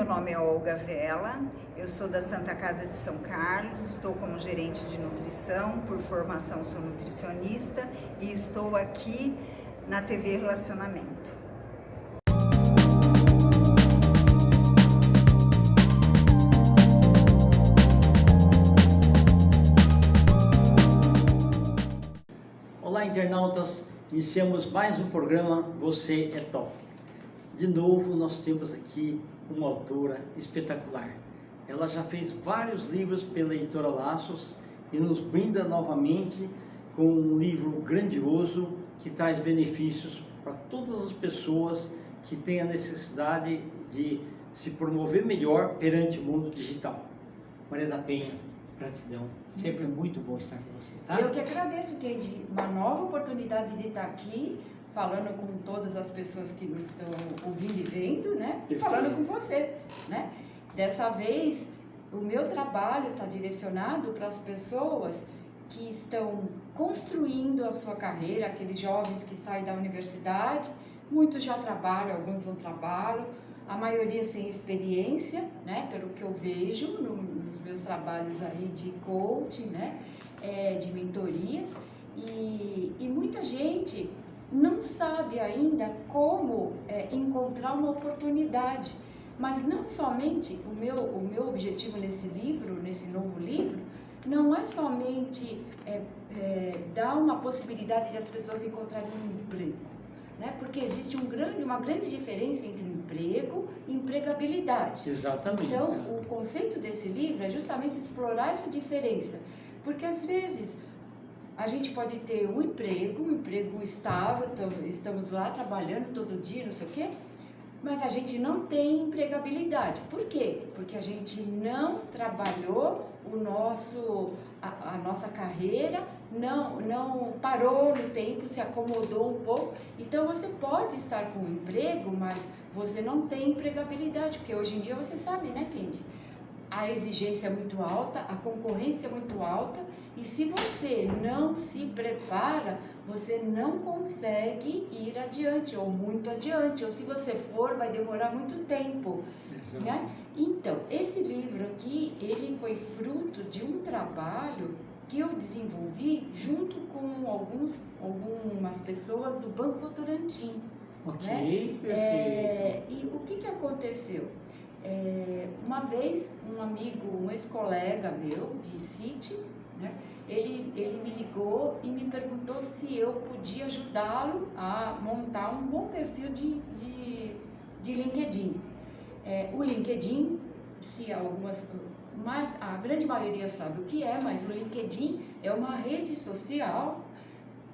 nome é Olga Vela, eu sou da Santa Casa de São Carlos, estou como gerente de nutrição, por formação sou nutricionista e estou aqui na TV Relacionamento. Olá, internautas! Iniciamos mais um programa Você é Top. De novo, nós temos aqui uma autora espetacular. Ela já fez vários livros pela editora Laços e nos brinda novamente com um livro grandioso que traz benefícios para todas as pessoas que têm a necessidade de se promover melhor perante o mundo digital. Maria da Penha, gratidão. Sempre é muito bom estar com você, tá? Eu que agradeço, Kendi, uma nova oportunidade de estar aqui, falando com todas as pessoas que nos estão ouvindo e vendo, né? E falando com você, né? Dessa vez, o meu trabalho está direcionado para as pessoas que estão construindo a sua carreira, aqueles jovens que saem da universidade, muitos já trabalham, alguns não trabalham, a maioria sem experiência, né, pelo que eu vejo nos meus trabalhos aí de coaching, né, de mentorias, e muita gente não sabe ainda como encontrar uma oportunidade, mas não somente o meu objetivo nesse livro, nesse novo livro, não é somente dar uma possibilidade de as pessoas encontrarem um emprego, né? Porque existe uma grande diferença entre emprego e empregabilidade. Exatamente. Então, o conceito desse livro é justamente explorar essa diferença, porque às vezes a gente pode ter um emprego estável, estamos lá trabalhando todo dia, não sei o quê, mas a gente não tem empregabilidade. Por quê? Porque a gente não trabalhou a nossa carreira, não parou no tempo, se acomodou um pouco. Então você pode estar com um emprego, mas você não tem empregabilidade, porque hoje em dia você sabe, né, Kendi? A exigência é muito alta, a concorrência é muito alta, e se você não se prepara, você não consegue ir adiante, ou muito adiante, ou se você for, vai demorar muito tempo, né? Então, esse livro aqui, ele foi fruto de um trabalho que eu desenvolvi junto com algumas pessoas do Banco Votorantim. Ok, né? E o que aconteceu? Uma vez, um amigo, um ex-colega meu de City, né, ele me ligou e me perguntou se eu podia ajudá-lo a montar um bom perfil de LinkedIn. O LinkedIn, a grande maioria sabe o que é, mas o LinkedIn é uma rede social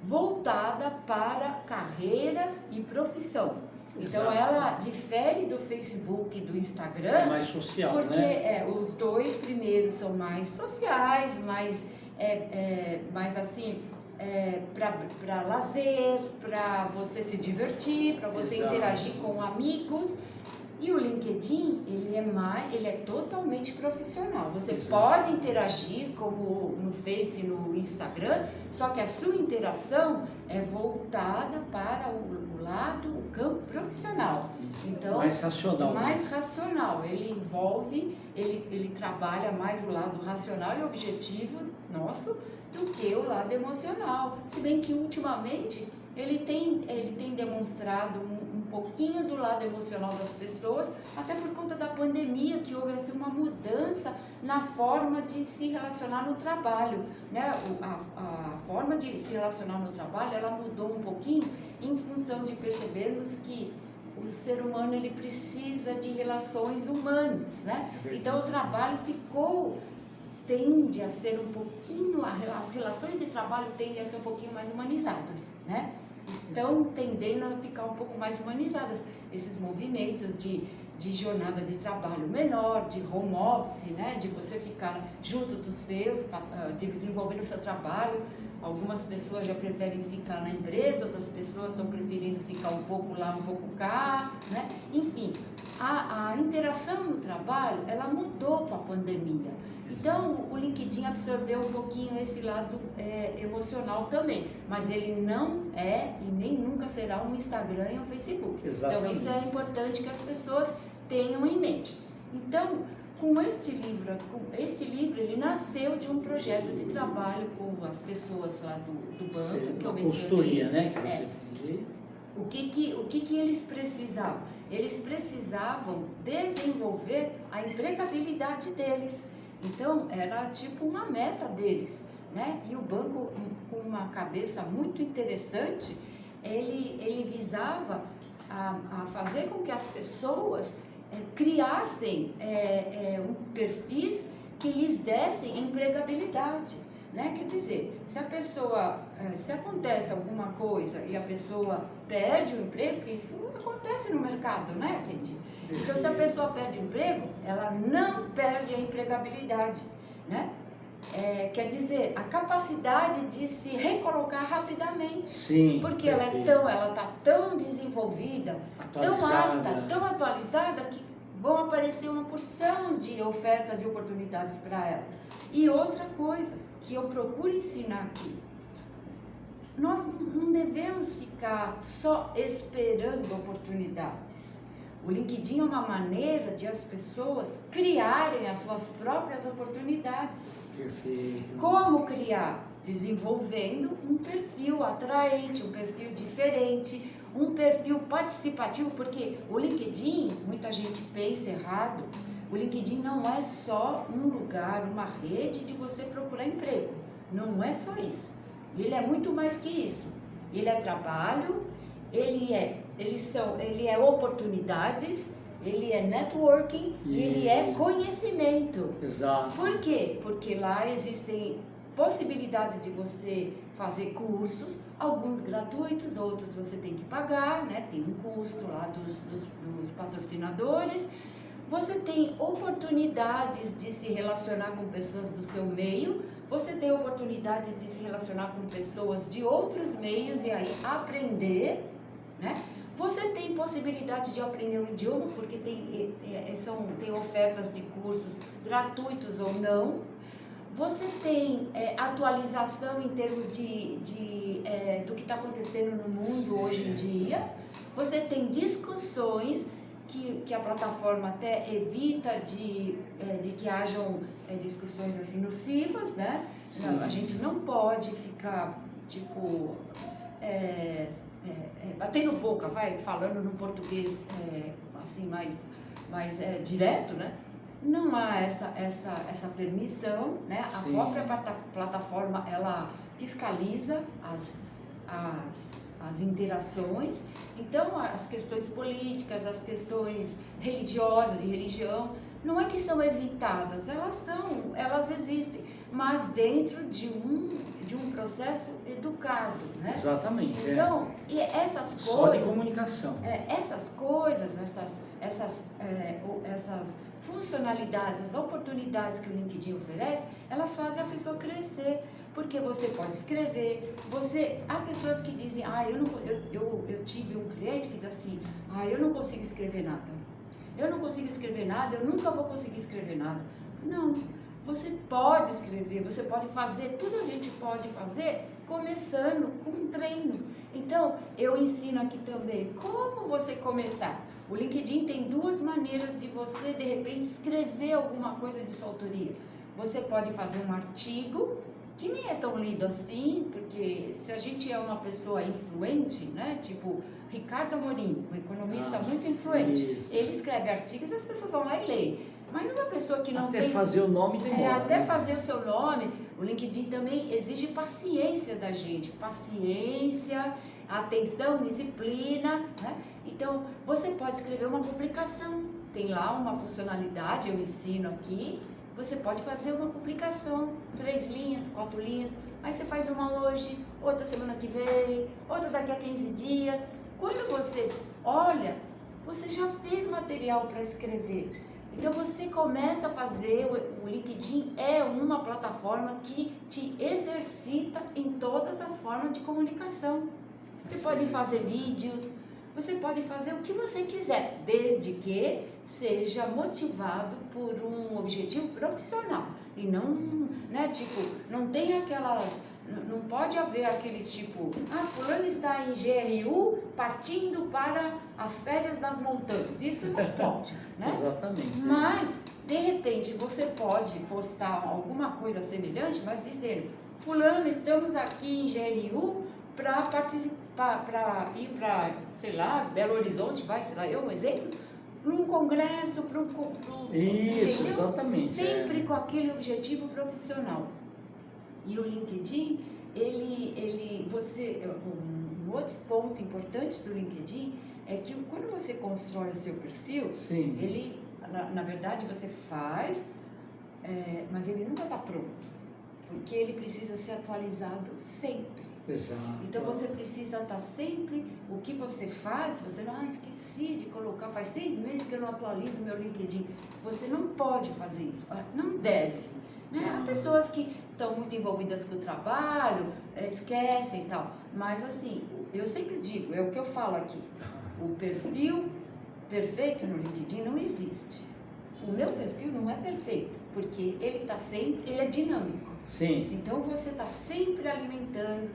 voltada para carreiras e profissão. Então, ela difere do Facebook e do Instagram. É mais social, porque, né? Os dois primeiros são mais sociais, mais assim, para lazer, para você se divertir, para você interagir com amigos. E o LinkedIn, ele é totalmente profissional. Você pode interagir como no Face e no Instagram, só que a sua interação é voltada para o campo profissional. Então, mais racional. Mais racional. Ele trabalha mais o lado racional e objetivo nosso do que o lado emocional. Se bem que ultimamente ele tem demonstrado um pouquinho do lado emocional das pessoas, até por conta da pandemia, que houve assim, uma mudança na forma de se relacionar no trabalho, né? A forma de se relacionar no trabalho, ela mudou um pouquinho em função de percebermos que o ser humano ele precisa de relações humanas, né? Então o trabalho tende a ser um pouquinho, as relações de trabalho tendem a ser um pouquinho mais humanizadas, né? Estão tendendo a ficar um pouco mais humanizadas, esses movimentos de jornada de trabalho menor, de home office, né? De você ficar junto dos seus, desenvolvendo o seu trabalho. Algumas pessoas já preferem ficar na empresa, outras pessoas estão preferindo ficar um pouco lá, um pouco cá, né? Enfim, a interação no trabalho, ela mudou com a pandemia. Então, o LinkedIn absorveu um pouquinho esse lado emocional também, mas ele não é e nem nunca será um Instagram e um Facebook. Exatamente. Então, isso é importante que as pessoas tenham em mente. Então, com este livro ele nasceu de um projeto de trabalho com as pessoas lá do banco, que eu mencionei. Consultoria, né, que você fez. O que eles precisavam? Eles precisavam desenvolver a empregabilidade deles. Então, era tipo uma meta deles, né? E o banco, com uma cabeça muito interessante, ele visava a fazer com que as pessoas criassem perfis que lhes dessem empregabilidade, né? Quer dizer, se acontece alguma coisa e a pessoa perde o emprego, porque isso acontece no mercado, né, Kendi? Então, se a pessoa perde o emprego, ela não perde a empregabilidade, né? Quer dizer, a capacidade de se recolocar rapidamente. Sim, porque ela está tão desenvolvida, tão apta, tão atualizada, que vão aparecer uma porção de ofertas e oportunidades para ela. E outra coisa que eu procuro ensinar aqui, nós não devemos ficar só esperando oportunidades. O LinkedIn é uma maneira de as pessoas criarem as suas próprias oportunidades. Perfeito. Como criar? Desenvolvendo um perfil atraente, um perfil diferente, um perfil participativo, porque o LinkedIn, muita gente pensa errado, o LinkedIn não é só um lugar, uma rede de você procurar emprego. Não é só isso. Ele é muito mais que isso. Ele é trabalho, ele é oportunidades, ele é networking, ele é conhecimento. Exato. Por quê? Porque lá existem possibilidades de você fazer cursos, alguns gratuitos, outros você tem que pagar, né? Tem um custo lá dos patrocinadores. Você tem oportunidades de se relacionar com pessoas do seu meio, você tem oportunidade de se relacionar com pessoas de outros meios e aí aprender, né? Você tem possibilidade de aprender um idioma, porque tem ofertas de cursos gratuitos ou não. Você tem atualização em termos do que está acontecendo no mundo hoje em dia. Você tem discussões que a plataforma até evita de que hajam discussões assim nocivas, né? Não, a gente não pode ficar, tipo, batendo boca, falando no português assim mais direto, né? Não há essa permissão, né? A própria plataforma, ela fiscaliza as interações. Então, as questões políticas, as questões religiosas, de religião, não é que são evitadas, elas existem, mas dentro de um processo educado, né? Exatamente. Então, e essas coisas... Só de comunicação. Essas coisas, essas funcionalidades, as oportunidades que o LinkedIn oferece, elas fazem a pessoa crescer. Porque você pode escrever, há pessoas que dizem, eu tive um cliente que diz assim, eu não consigo escrever nada, eu nunca vou conseguir escrever nada. Não, você pode escrever, você pode fazer, tudo a gente pode fazer começando com um treino. Então, eu ensino aqui também como você começar. O LinkedIn tem duas maneiras de você, de repente, escrever alguma coisa de sua autoria. Você pode fazer um artigo, que nem é tão lido assim, porque se a gente é uma pessoa influente, né, tipo Ricardo Amorim, um economista muito influente, isso. Ele escreve artigos e as pessoas vão lá e leem. Mas uma pessoa que não até tem... fazer o nome demora. Até fazer o seu nome, o LinkedIn também exige paciência da gente, paciência, atenção, disciplina, né? Então, você pode escrever uma publicação, tem lá uma funcionalidade, eu ensino aqui. Você pode fazer uma publicação, 3 linhas, 4 linhas, mas você faz uma hoje, outra semana que vem, outra daqui a 15 dias. Quando você olha, você já fez material para escrever. Então você começa a fazer, o LinkedIn é uma plataforma que te exercita em todas as formas de comunicação. Você pode fazer vídeos, você pode fazer o que você quiser, desde que seja motivado por um objetivo profissional e não, né, tipo, não tem aquelas, não pode haver aqueles tipo, fulano está em GRU partindo para as férias nas montanhas. Isso não pode, né? Exatamente. Mas, de repente, você pode postar alguma coisa semelhante, mas dizendo, fulano, estamos aqui em GRU para participar, para ir para, sei lá, Belo Horizonte, sei lá, um exemplo, para um congresso, Isso, entendeu? exatamente. Sempre com aquele objetivo profissional. E o LinkedIn, um outro ponto importante do LinkedIn é que quando você constrói o seu perfil, Sim. ele, na verdade, você faz, mas ele nunca está pronto, porque ele precisa ser atualizado sempre. Exato. Então você precisa estar sempre, o que você faz, você não, esqueci de colocar, faz 6 meses que eu não atualizo meu LinkedIn. Você não pode fazer isso, não deve. Né? Há pessoas que estão muito envolvidas com o trabalho, esquecem e tal, mas assim, eu sempre digo, é o que eu falo aqui, o perfil perfeito no LinkedIn não existe. O meu perfil não é perfeito, porque ele é dinâmico. Sim. Então você está sempre alimentando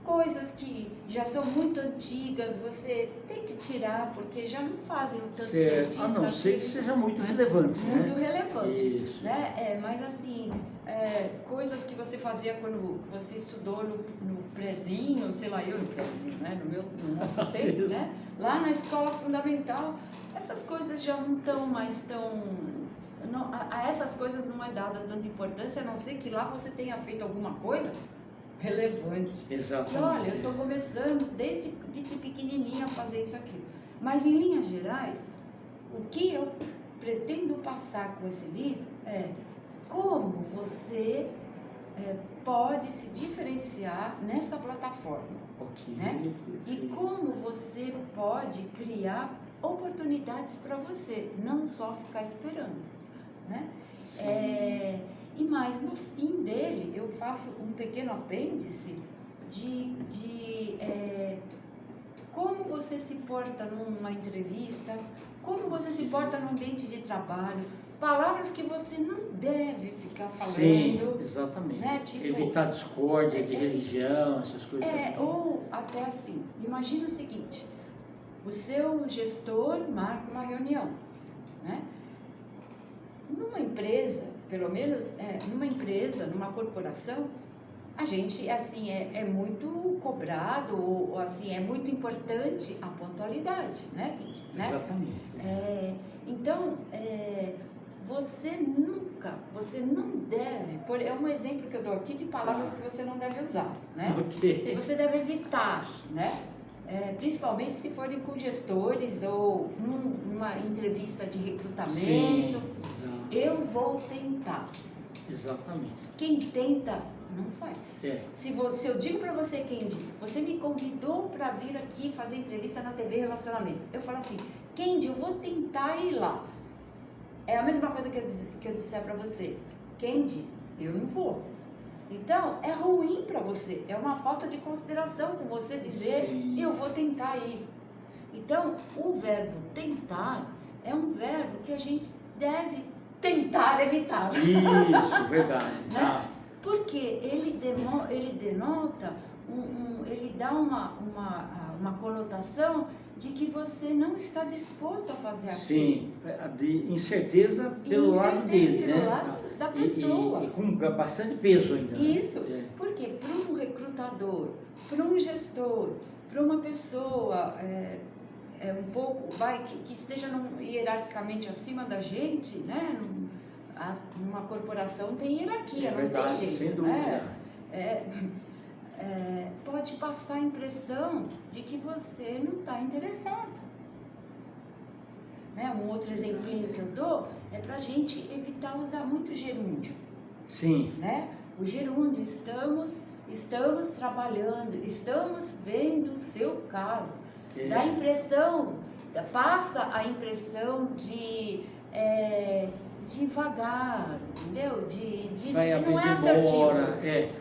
coisas que já são muito antigas, você tem que tirar, porque já não fazem tanto sentido. A não ser que seja muito relevante, muito né? relevante. Isso. Né? Mas assim, coisas que você fazia quando você estudou no prezinho, sei lá, eu no prezinho, né? no nosso tempo, né? Lá na escola fundamental, essas coisas já não estão mais tão... a essas coisas não é dada tanta importância, a não ser que lá você tenha feito alguma coisa relevante. Exatamente. E olha, eu estou começando desde pequenininha a fazer isso aqui. Mas em linhas gerais, o que eu pretendo passar com esse livro é como você pode se diferenciar nessa plataforma. Ok. Né? E como você pode criar oportunidades para você, não só ficar esperando. Né? Mas no fim dele eu faço um pequeno apêndice de como você se porta numa entrevista, como você se porta no ambiente de trabalho, palavras que você não deve ficar falando. Sim, exatamente. Né? Tipo, evitar discórdia de religião, essas coisas. Ou até assim, imagina o seguinte, o seu gestor marca uma reunião, né? Numa empresa, pelo menos numa corporação, a gente, assim, é muito cobrado, ou assim, é muito importante a pontualidade, né, Pete? Né? Exatamente. Então, você não deve, é um exemplo que eu dou aqui de palavras que você não deve usar, né? Okay. Você deve evitar, né? Principalmente se forem com gestores ou numa entrevista de recrutamento. Sim, eu vou tentar. Exatamente. Quem tenta, não faz. Se eu digo para você, Kendi, você me convidou para vir aqui fazer entrevista na TV Relacionamento. Eu falo assim, Kendi, eu vou tentar ir lá. É a mesma coisa que eu disser para você, Kendi, eu não vou. Então, é ruim para você, é uma falta de consideração com você dizer, sim, eu vou tentar ir. Então, o verbo tentar é um verbo que a gente deve tentar evitar. Isso, verdade. Né? Porque ele denota, ele dá uma conotação de que você não está disposto a fazer aquilo. Sim, de incerteza pelo lado dele, pelo né? lado da pessoa. E com bastante peso ainda. Isso, né? Porque para um recrutador, para um gestor, para uma pessoa um pouco, que esteja hierarquicamente acima da gente, né? Numa corporação tem hierarquia, não verdade, tem jeito. Sem dúvida. Pode passar a impressão de que você não está interessado. Né? Um outro exemplinho que eu dou é para a gente evitar usar muito gerúndio. Sim. Né? O gerúndio, estamos trabalhando, estamos vendo o seu caso. Dá a impressão, passa a impressão de devagar, entendeu? Não é assertivo.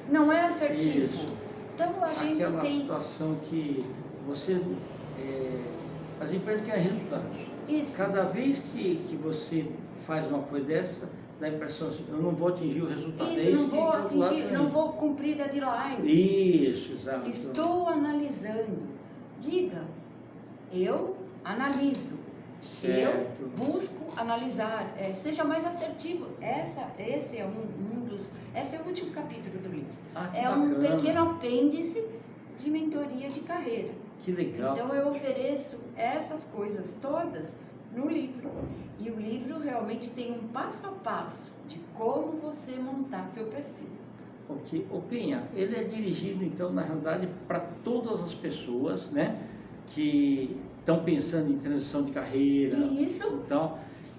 Não é assertivo. Isso. Então a gente Aquela tem situação que você as empresas querem resultados. Isso. Cada vez que você faz uma coisa dessa, dá a impressão assim, eu não vou atingir o resultado. Isso, não vou cumprir a deadline. Isso, exato. Estou analisando. Diga, eu analiso, eu Certo. busco analisar, seja mais assertivo. Esse é esse é o último capítulo do livro. Ah, que É um bacana. pequeno apêndice de mentoria de carreira. Que legal. Então eu ofereço essas coisas todas no livro. E o livro realmente tem um passo a passo de como você montar seu perfil. Ok. Ô Penha, ele é dirigido então na realidade para todas as pessoas, né, que estão pensando em transição de carreira. Isso.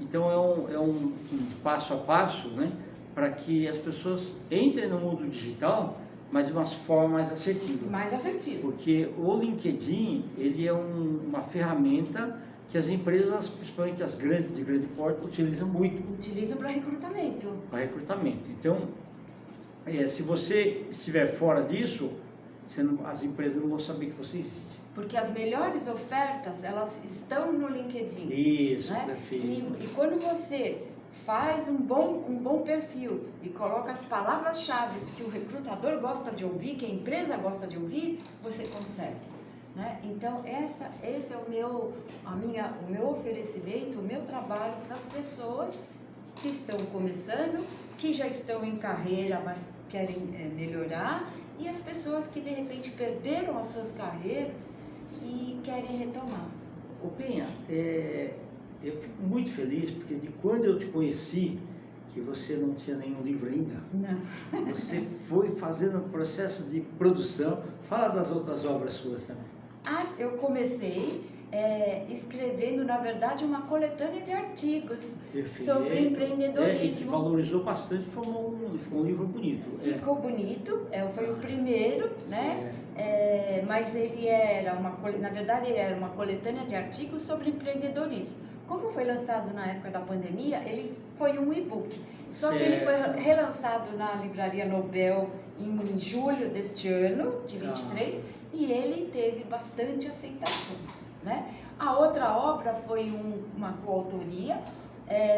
Então é um passo a passo, né, para que as pessoas entrem no mundo digital, mas de uma forma mais assertiva. Mais assertivo. Porque o LinkedIn, ele é uma ferramenta que as empresas, principalmente as grandes, de grande porte, utilizam muito Utilizo para recrutamento. para recrutamento. Então, se você estiver fora disso, as empresas não vão saber que você existe. Porque as melhores ofertas, elas estão no LinkedIn. Isso, Né? perfeito. E quando você faz um bom perfil e coloca as palavras-chave que o recrutador gosta de ouvir, que a empresa gosta de ouvir, você consegue. Né? Então, esse é o meu oferecimento, o meu trabalho para as pessoas que estão começando, que já estão em carreira, mas querem melhorar, e as pessoas que de repente perderam as suas carreiras e querem retomar. Ô Penha, eu fico muito feliz porque de quando eu te conheci, que você não tinha nenhum livro ainda, Não. você foi fazendo um processo de produção. Fala das outras obras suas também. Eu comecei escrevendo, na verdade, uma coletânea de artigos Perfeito. sobre E que empreendedorismo. valorizou bastante, ficou um livro bonito. Ficou bonito, foi o primeiro, né? Mas ele era na verdade, ele era uma coletânea de artigos sobre empreendedorismo. Como foi lançado na época da pandemia, ele foi um e-book. Só que ele foi relançado na Livraria Nobel em julho deste ano, de 23, e ele teve bastante aceitação, né? A outra obra foi uma coautoria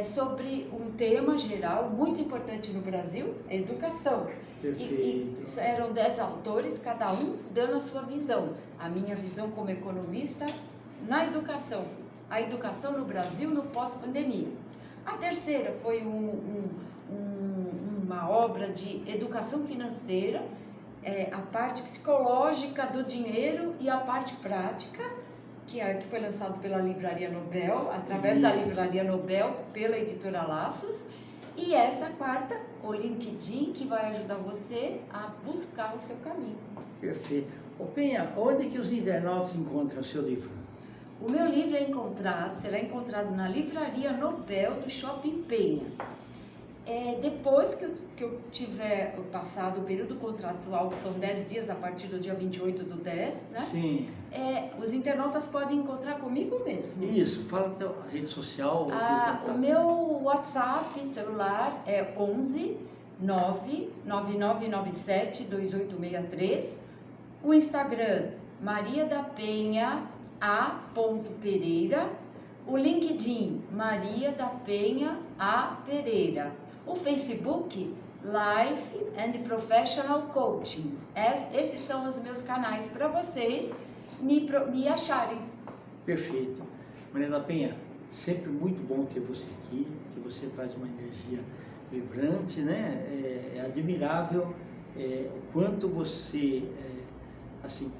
sobre um tema geral muito importante no Brasil, a educação. E eram 10 autores, cada um dando a sua visão. A minha visão como economista na educação. A educação no Brasil no pós-pandemia. A terceira foi uma obra de educação financeira, a parte psicológica do dinheiro e a parte prática, que foi lançado pela Livraria Nobel, através da Livraria Nobel, pela editora Laços. E essa quarta, o LinkedIn, que vai ajudar você a buscar o seu caminho. Perfeito. Ô Penha, onde que os internautas encontram o seu livro? O meu livro será encontrado na Livraria Nobel do Shopping Penha. Depois que eu tiver passado o período contratual, que são 10 dias a partir do dia 28 do 10, né? Sim. Os internautas podem encontrar comigo mesmo. Isso, fala da rede social. O meu WhatsApp celular é 11 99997 2863. O Instagram, Maria da Penha A. Pereira. O LinkedIn, Maria da Penha A. Pereira. O Facebook, Life and Professional Coaching. Esses são os meus canais para vocês me acharem. Perfeito. Maria da Penha, sempre muito bom ter você aqui, que você traz uma energia vibrante, né? É admirável o quanto você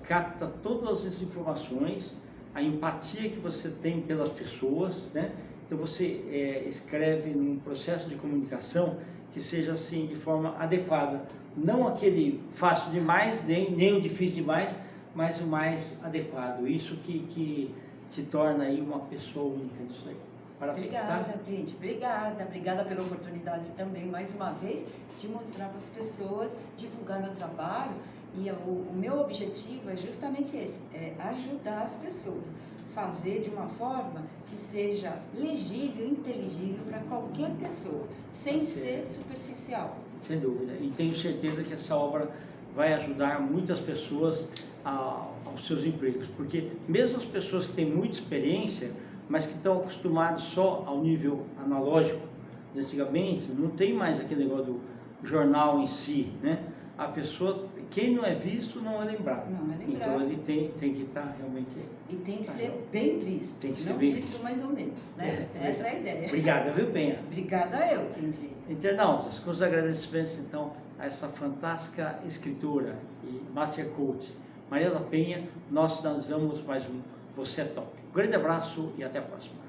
capta todas as informações, a empatia que você tem pelas pessoas, né? Então você escreve num processo de comunicação que seja assim de forma adequada, não aquele fácil demais, nem o difícil demais, mas o mais adequado. Isso que te torna aí uma pessoa única disso aí. Parabéns, obrigada, tá? gente. Obrigada pela oportunidade também, mais uma vez, de mostrar para as pessoas, divulgar meu trabalho. E o meu objetivo é justamente esse, ajudar as pessoas, fazer de uma forma que seja legível, inteligível para qualquer pessoa, sem ser superficial. Sem dúvida. E tenho certeza que essa obra vai ajudar muitas pessoas aos seus empregos, porque mesmo as pessoas que têm muita experiência, mas que estão acostumados só ao nível analógico, antigamente não tem mais aquele negócio do jornal em si, né? a pessoa, quem não é visto não é lembrado. Não é lembrado. Então ele tem que estar realmente... E tem que ser bem visto, Tem que ser não bem visto mais ou menos, né? É. Essa é a ideia. Obrigada, viu, Penha? Obrigada eu, Kendi. Internautas, com os agradecimentos então a essa fantástica escritora e Master Coach, Mariela Penha, nós dançamos mais um Você é Top. Um grande abraço e até a próxima.